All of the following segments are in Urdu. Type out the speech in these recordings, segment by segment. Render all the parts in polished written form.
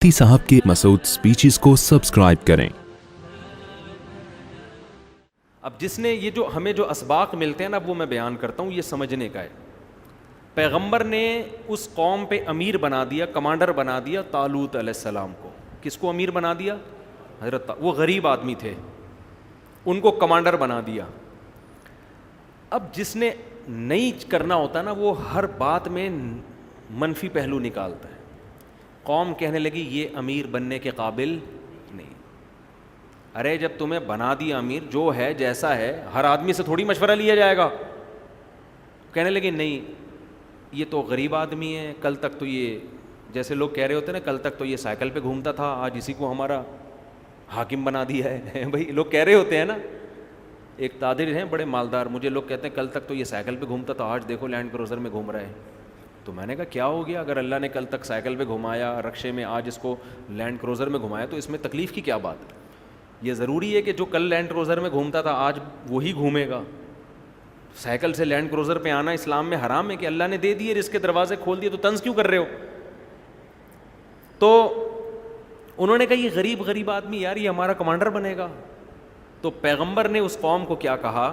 مفتی صاحب کے مسعود سپیچز کو سبسکرائب کریں۔ اب جس نے یہ جو ہمیں جو اسباق ملتے ہیں نا وہ میں بیان کرتا ہوں، یہ سمجھنے کا ہے۔ پیغمبر نے اس قوم پہ امیر بنا دیا، کمانڈر بنا دیا طالوت علیہ السلام کو۔ کس کو امیر بنا دیا؟ حضرت وہ غریب آدمی تھے، ان کو کمانڈر بنا دیا۔ اب جس نے نہیں کرنا ہوتا نا وہ ہر بات میں منفی پہلو نکالتا ہے۔ قوم کہنے لگی یہ امیر بننے کے قابل نہیں۔ ارے جب تمہیں بنا دیا امیر، جو ہے جیسا ہے، ہر آدمی سے تھوڑی مشورہ لیا جائے گا۔ کہنے لگے نہیں یہ تو غریب آدمی ہے، کل تک تو یہ جیسے لوگ کہہ رہے ہوتے ہیں نا، کل تک تو یہ سائیکل پہ گھومتا تھا، آج اسی کو ہمارا حاکم بنا دیا ہے۔ بھائی لوگ کہہ رہے ہوتے ہیں نا، ایک تاجر ہیں بڑے مالدار، مجھے لوگ کہتے ہیں کل تک تو یہ سائیکل پہ گھومتا تھا، آج دیکھو لینڈ کروزر میں گھوم رہا ہے۔ تو میں نے کہا کیا ہو گیا؟ اگر اللہ نے کل تک سائیکل پہ گھمایا، رکشے میں، آج اس کو لینڈ کروزر میں گھمایا، تو اس میں تکلیف کی کیا بات ہے؟ یہ ضروری ہے کہ جو کل لینڈ کروزر میں گھومتا تھا آج وہی گھومے گا؟ سائیکل سے لینڈ کروزر پہ آنا اسلام میں حرام ہے کہ اللہ نے دے دیے، رزق کے دروازے کھول دیے، تو طنز کیوں کر رہے ہو؟ تو انہوں نے کہا یہ غریب آدمی یار یہ ہمارا کمانڈر بنے گا۔ تو پیغمبر نے اس قوم کو کیا کہا؟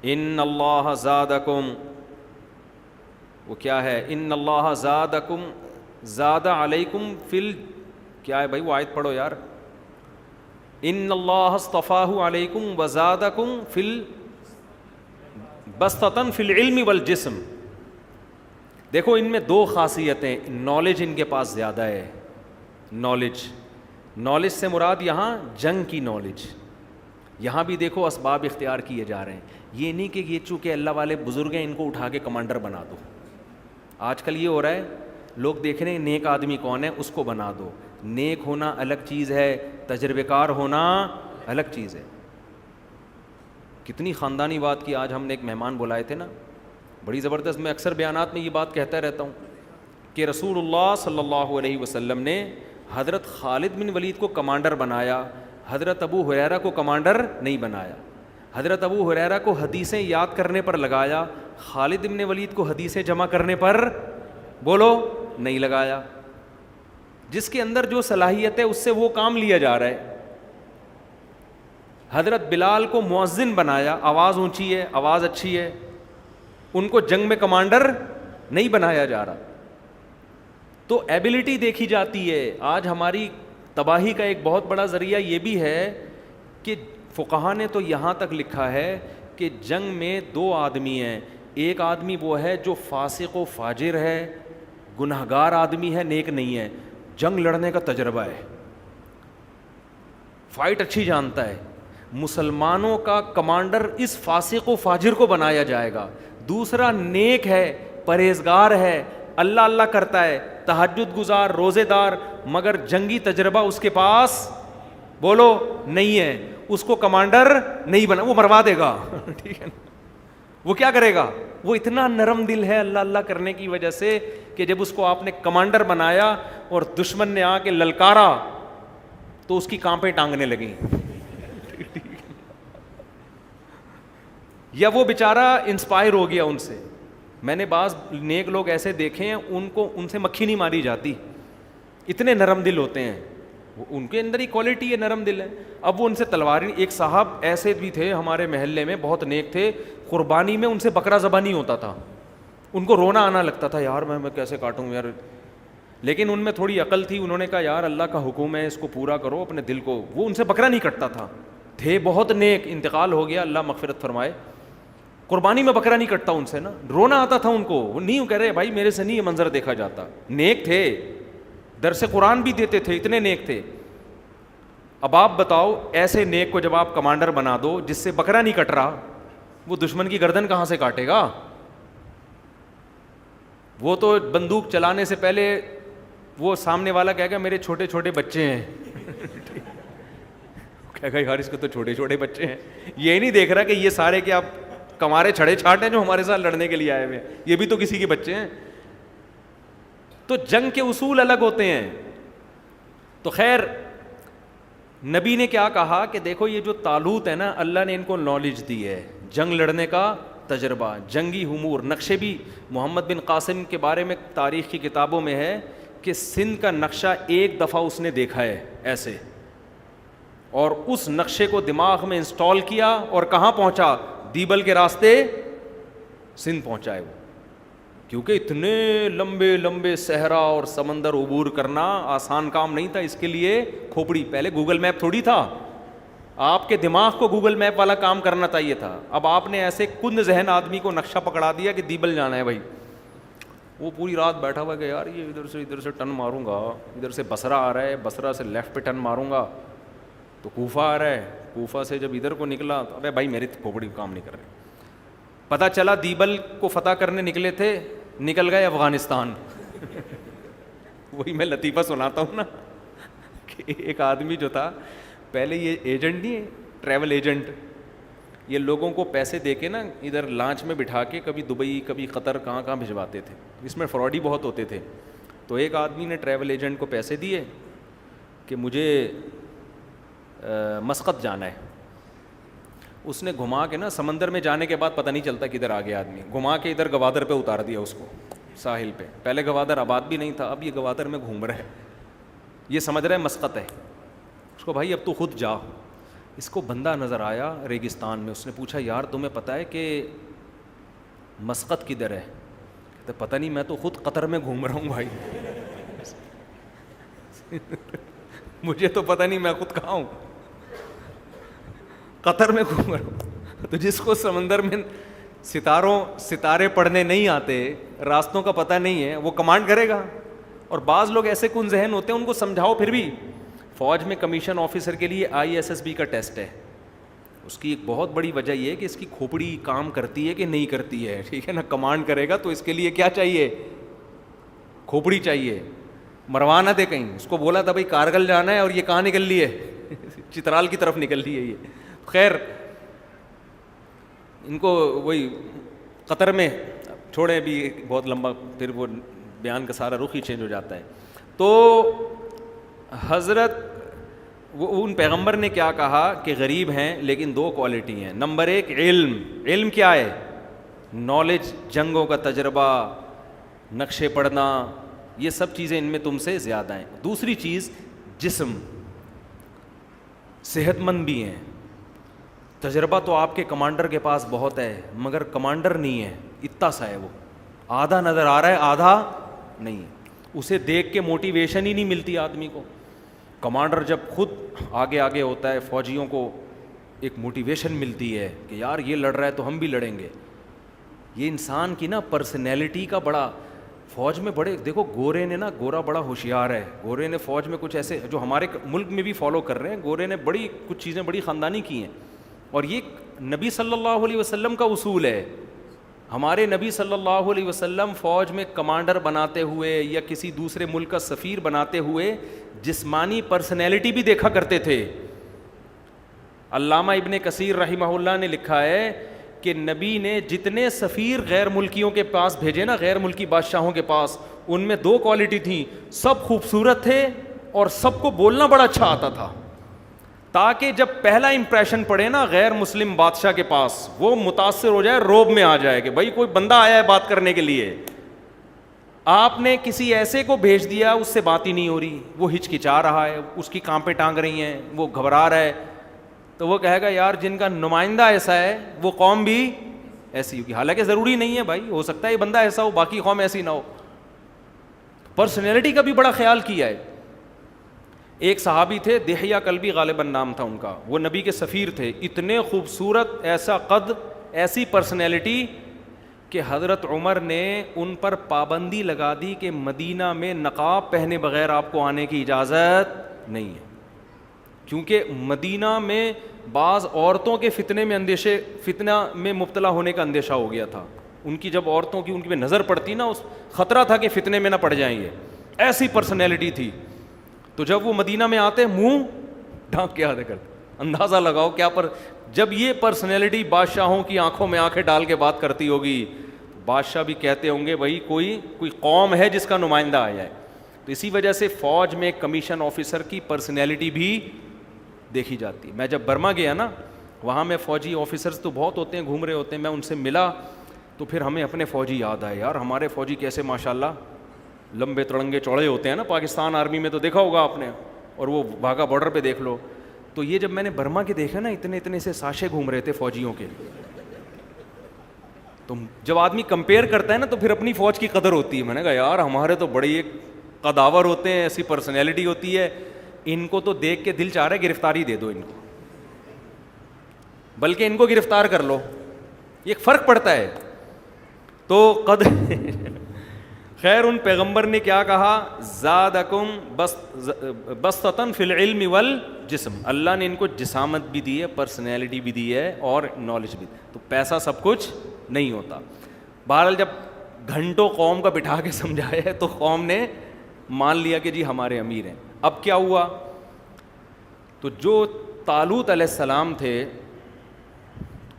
ان اللہ زادکم، وہ کیا ہے؟ ان اللہ زادکم زاد علیکم فل، کیا ہے بھائی وہ آیت پڑھو یار۔ ان اللہ اصطفاہ علیکم وزادکم فل بسطۃ فی العلم والجسم۔ دیکھو ان میں دو خاصیتیں، نالج ان کے پاس زیادہ ہے۔ نالج سے مراد یہاں جنگ کی نالج۔ یہاں بھی دیکھو اسباب اختیار کیے جا رہے ہیں، یہ نہیں کہ یہ چونکہ اللہ والے بزرگ ہیں ان کو اٹھا کے کمانڈر بنا دو۔ آج کل یہ ہو رہا ہے، لوگ دیکھ رہے ہیں نیک آدمی کون ہے اس کو بنا دو۔ نیک ہونا الگ چیز ہے، تجربے کار ہونا الگ چیز ہے۔ کتنی خاندانی بات کی، آج ہم نے ایک مہمان بلائے تھے نا، بڑی زبردست۔ میں اکثر بیانات میں یہ بات کہتا رہتا ہوں کہ رسول اللہ صلی اللہ علیہ وسلم نے حضرت خالد بن ولید کو کمانڈر بنایا، حضرت ابو ہریرہ کو کمانڈر نہیں بنایا۔ حضرت ابو ہریرہ کو حدیثیں یاد کرنے پر لگایا، خالد بن ولید کو حدیثیں جمع کرنے پر بولو نہیں لگایا۔ جس کے اندر جو صلاحیت ہے اس سے وہ کام لیا جا رہا ہے۔ حضرت بلال کو مؤذن بنایا، آواز اونچی ہے، آواز اچھی ہے، ان کو جنگ میں کمانڈر نہیں بنایا جا رہا۔ تو ایبلٹی دیکھی جاتی ہے۔ آج ہماری تباہی کا ایک بہت بڑا ذریعہ یہ بھی ہے کہ فقہا نے تو یہاں تک لکھا ہے کہ جنگ میں دو آدمی ہیں، ایک آدمی وہ ہے جو فاسق و فاجر ہے، گنہگار آدمی ہے، نیک نہیں ہے، جنگ لڑنے کا تجربہ ہے، فائٹ اچھی جانتا ہے۔ مسلمانوں کا کمانڈر اس فاسق و فاجر کو بنایا جائے گا۔ دوسرا نیک ہے، پرہیزگار ہے، اللہ اللہ کرتا ہے، تہجد گزار، روزے دار، مگر جنگی تجربہ اس کے پاس بولو نہیں ہے، اس کو کمانڈر نہیں بنا، وہ مروا دے گا۔ ٹھیک ہے، وہ کیا کرے گا؟ وہ اتنا نرم دل ہے اللہ اللہ کرنے کی وجہ سے کہ جب اس کو آپ نے کمانڈر بنایا اور دشمن نے آ کے للکارا تو اس کی کانپیں ٹانگنے لگیں۔ یا وہ بیچارہ انسپائر ہو گیا ان سے۔ میں نے بعض نیک لوگ ایسے دیکھے ہیں، ان سے مکھی نہیں ماری جاتی، اتنے نرم دل ہوتے ہیں، ان کے اندر ہی کوالٹی ہے، نرم دل ہے۔ اب وہ ان سے تلوار، ایک صاحب ایسے بھی تھے ہمارے محلے میں، بہت نیک تھے، قربانی میں ان سے بکرا ذبح نہیں ہوتا تھا، ان کو رونا آنا لگتا تھا، یار میں کیسے کاٹوں یار، لیکن ان میں تھوڑی عقل تھی، انہوں نے کہا یار اللہ کا حکم ہے، اس کو پورا کرو اپنے دل کو۔ وہ ان سے بکرا نہیں کٹتا تھا، تھے بہت نیک، انتقال ہو گیا، اللہ مغفرت فرمائے۔ قربانی میں بکرا نہیں کٹتا ان سے نا، رونا آتا تھا ان کو، وہ نہیں کہہ رہے بھائی میرے سے نہیں یہ منظر دیکھا جاتا۔ نیک تھے، درس قرآن بھی دیتے تھے، اتنے نیک تھے۔ اب آپ بتاؤ ایسے نیک کو جب آپ کمانڈر بنا دو جس سے بکرا نہیں کٹ رہا، وہ دشمن کی گردن کہاں سے کاٹے گا؟ وہ تو بندوق چلانے سے پہلے وہ سامنے والا کہے گا میرے چھوٹے چھوٹے بچے ہیں، کہے گا یار اس کے تو چھوٹے چھوٹے بچے ہیں، یہ نہیں دیکھ رہا کہ یہ سارے کیا کمارے چھڑے چھاٹ ہیں جو ہمارے ساتھ لڑنے کے لیے آئے ہوئے ہیں، یہ بھی تو کسی کے بچے ہیں۔ تو جنگ کے اصول الگ ہوتے ہیں۔ تو خیر نبی نے کیا کہا کہ دیکھو یہ جو طالوت ہے نا، اللہ نے ان کو نالج دی ہے، جنگ لڑنے کا تجربہ، جنگی امور۔ نقشے بھی محمد بن قاسم کے بارے میں تاریخ کی کتابوں میں ہے کہ سندھ کا نقشہ ایک دفعہ اس نے دیکھا ہے ایسے, اور اس نقشے کو دماغ میں انسٹال کیا اور کہاں پہنچا, دیبل کے راستے سندھ پہنچا ہے وہ. کیونکہ اتنے لمبے لمبے صحرا اور سمندر عبور کرنا آسان کام نہیں تھا, اس کے لیے کھوپڑی, پہلے گوگل میپ تھوڑی تھا, آپ کے دماغ کو گوگل میپ والا کام کرنا چاہیے تھا. اب آپ نے ایسے کند ذہن آدمی کو نقشہ پکڑا دیا کہ دیبل جانا ہے بھائی, وہ پوری رات بیٹھا ہوا کہ یار یہ ادھر سے ٹرن ماروں گا, ادھر سے بصرہ آ رہا ہے, بصرہ سے لیفٹ پہ ٹرن ماروں گا تو کوفہ آ رہا ہے, کوفہ سے جب ادھر کو نکلا تو ابے بھائی میری کھوپڑی کام نہیں کر رہی. پتہ چلا دیبل کو فتح کرنے نکلے تھے, نکل گئے افغانستان. وہی میں لطیفہ سناتا ہوں نا کہ ایک آدمی جو تھا, پہلے یہ ایجنٹ نہیں ہے, ٹریول ایجنٹ, یہ لوگوں کو پیسے دے کے نا ادھر لانچ میں بٹھا کے کبھی دبئی کبھی قطر کہاں کہاں بھجواتے تھے, اس میں فراڈی بہت ہوتے تھے. تو ایک آدمی نے ٹریول ایجنٹ کو پیسے دیے کہ مجھے مسقط جانا ہے. اس نے گھما کے نا, سمندر میں جانے کے بعد پتہ نہیں چلتا کدھر آ گیا آدمی, گھما کے ادھر گوادر پہ اتار دیا اس کو, ساحل پہ. پہلے گوادر آباد بھی نہیں تھا, اب یہ گوادر میں گھوم رہا ہے, یہ سمجھ رہا ہے مسقط ہے. اس کو بھائی اب تو خود جا. اس کو بندہ نظر آیا ریگستان میں, اس نے پوچھا یار تمہیں پتہ ہے کہ مسقط کدھر ہے؟ تو پتہ نہیں, میں تو خود قطر میں گھوم رہا ہوں بھائی. مجھے تو پتہ نہیں میں خود کہاں ہوں, قطر میں گھوم رہا ہوں. تو جس کو سمندر میں ستارے پڑھنے نہیں آتے, راستوں کا پتہ نہیں ہے, وہ کمانڈ کرے گا. اور بعض لوگ ایسے کن ذہن ہوتے ہیں, ان کو سمجھاؤ پھر بھی. فوج میں کمیشن آفیسر کے لیے ISSB کا ٹیسٹ ہے. اس کی ایک بہت بڑی وجہ یہ ہے کہ اس کی کھوپڑی کام کرتی ہے کہ نہیں کرتی ہے, ٹھیک ہے نا. کمانڈ کرے گا تو اس کے لیے کیا چاہیے, کھوپڑی چاہیے. مروا نہ دے کہیں. اس کو بولا تھا بھائی کارگل جانا ہے اور یہ کہاں نکل لی ہے, چترال کی طرف نکل لی ہے یہ. خیر ان کو وہی قطر میں چھوڑیں, بھی بہت لمبا, پھر وہ بیان کا سارا رخ ہی چینج ہو جاتا ہے. تو حضرت ان پیغمبر نے کیا کہا کہ غریب ہیں لیکن دو کوالٹی ہیں. نمبر ایک علم. علم کیا ہے؟ نالج, جنگوں کا تجربہ, نقشے پڑھنا, یہ سب چیزیں ان میں تم سے زیادہ ہیں. دوسری چیز جسم, صحت مند بھی ہیں. تجربہ تو آپ کے کمانڈر کے پاس بہت ہے, مگر کمانڈر نہیں ہے, اتنا سا ہے وہ, آدھا نظر آ رہا ہے آدھا نہیں. اسے دیکھ کے موٹیویشن ہی نہیں ملتی آدمی کو. کمانڈر جب خود آگے آگے ہوتا ہے, فوجیوں کو ایک موٹیویشن ملتی ہے کہ یار یہ لڑ رہا ہے تو ہم بھی لڑیں گے. یہ انسان کی نا پرسنالٹی کا بڑا, فوج میں بڑے دیکھو گورے نے نا, گورا بڑا ہوشیار ہے. گورے نے فوج میں کچھ ایسے جو ہمارے ملک میں بھی فالو کر رہے ہیں, گورے نے بڑی کچھ چیزیں بڑی خاندانی کی ہیں. اور یہ نبی صلی اللہ علیہ وسلم کا اصول ہے. ہمارے نبی صلی اللہ علیہ وسلم فوج میں کمانڈر بناتے ہوئے یا کسی دوسرے ملک کا سفیر بناتے ہوئے جسمانی پرسنالٹی بھی دیکھا کرتے تھے. علامہ ابن کثیر رحمہ اللہ نے لکھا ہے کہ نبی نے جتنے سفیر غیر ملکیوں کے پاس بھیجے نا, غیر ملکی بادشاہوں کے پاس, ان میں دو کوالٹی تھیں. سب خوبصورت تھے اور سب کو بولنا بڑا اچھا آتا تھا, تاکہ جب پہلا امپریشن پڑے نا غیر مسلم بادشاہ کے پاس, وہ متاثر ہو جائے, روب میں آ جائے کہ بھائی کوئی بندہ آیا ہے بات کرنے کے لیے. آپ نے کسی ایسے کو بھیج دیا, اس سے بات ہی نہیں ہو رہی, وہ ہچکچا رہا ہے, اس کی کانپیں ٹانگ رہی ہیں, وہ گھبرا رہا ہے, تو وہ کہے گا یار جن کا نمائندہ ایسا ہے وہ قوم بھی ایسی ہوگی. حالانکہ ضروری نہیں ہے بھائی, ہو سکتا ہے یہ بندہ ایسا ہو باقی قوم ایسی نہ ہو. پرسنالٹی کا بھی بڑا خیال کیا ہے. ایک صحابی تھے, دحیہ کلبی غالباً نام تھا ان کا, وہ نبی کے سفیر تھے. اتنے خوبصورت, ایسا قد, ایسی پرسنالٹی کہ حضرت عمر نے ان پر پابندی لگا دی کہ مدینہ میں نقاب پہنے بغیر آپ کو آنے کی اجازت نہیں ہے. کیونکہ مدینہ میں بعض عورتوں کے فتنہ میں مبتلا ہونے کا اندیشہ ہو گیا تھا. ان کی جب عورتوں کی ان کی نظر پڑتی نا, اس خطرہ تھا کہ فتنے میں نہ پڑ جائیں گے. ایسی پرسنالٹی تھی. تو جب وہ مدینہ میں آتے منہ ڈھانک کے آتے کرتے, اندازہ لگاؤ کیا پر, جب یہ پرسنالٹی بادشاہوں کی آنکھوں میں آنکھیں ڈال کے بات کرتی ہوگی, بادشاہ بھی کہتے ہوں گے بھائی کوئی قوم ہے جس کا نمائندہ آیا ہے. تو اسی وجہ سے فوج میں کمیشن آفیسر کی پرسنالٹی بھی دیکھی جاتی ہے. میں جب برما گیا نا, وہاں میں فوجی آفیسرز تو بہت ہوتے ہیں, گھوم رہے ہوتے ہیں, میں ان سے ملا تو پھر ہمیں اپنے فوجی یاد آئے. یار ہمارے فوجی کیسے ماشاءاللہ لمبے تڑنگے چوڑے ہوتے ہیں نا پاکستان آرمی میں، تو دیکھا ہوگا آپ نے، اور وہ واگا بارڈر پہ دیکھ لو. تو یہ جب میں نے برما کے دیکھا نا، اتنے اتنے سے ساشے گھوم رہے تھے فوجیوں کے. تو جب آدمی کمپیئر کرتا ہے نا تو پھر اپنی فوج کی قدر ہوتی ہے. میں نے کہا یار ہمارے تو بڑے ایک قداور ہوتے ہیں، ایسی پرسنالٹی ہوتی ہے، ان کو تو دیکھ کے دل چاہ رہا ہے گرفتاری دے دو ان کو، بلکہ ان کو گرفتار کر لو. یہ ایک فرق پڑتا ہے. تو خیر ان پیغمبر نے کیا کہا، زادکم بسطۃ فی العلم والجسم، اللہ نے ان کو جسامت بھی دی ہے، پرسنالٹی بھی دی ہے، اور نالج بھی. تو پیسہ سب کچھ نہیں ہوتا. بہرحال جب گھنٹوں قوم کا بٹھا کے سمجھایا ہے تو قوم نے مان لیا کہ جی ہمارے امیر ہیں. اب کیا ہوا، تو جو طالوت علیہ السلام تھے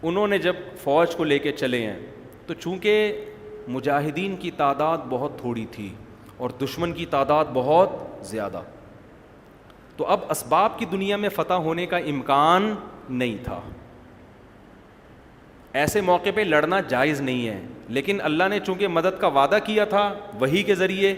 انہوں نے جب فوج کو لے کے چلے ہیں، تو چونکہ مجاہدین کی تعداد بہت تھوڑی تھی اور دشمن کی تعداد بہت زیادہ، تو اب اسباب کی دنیا میں فتح ہونے کا امکان نہیں تھا. ایسے موقع پہ لڑنا جائز نہیں ہے، لیکن اللہ نے چونکہ مدد کا وعدہ کیا تھا وحی کے ذریعے،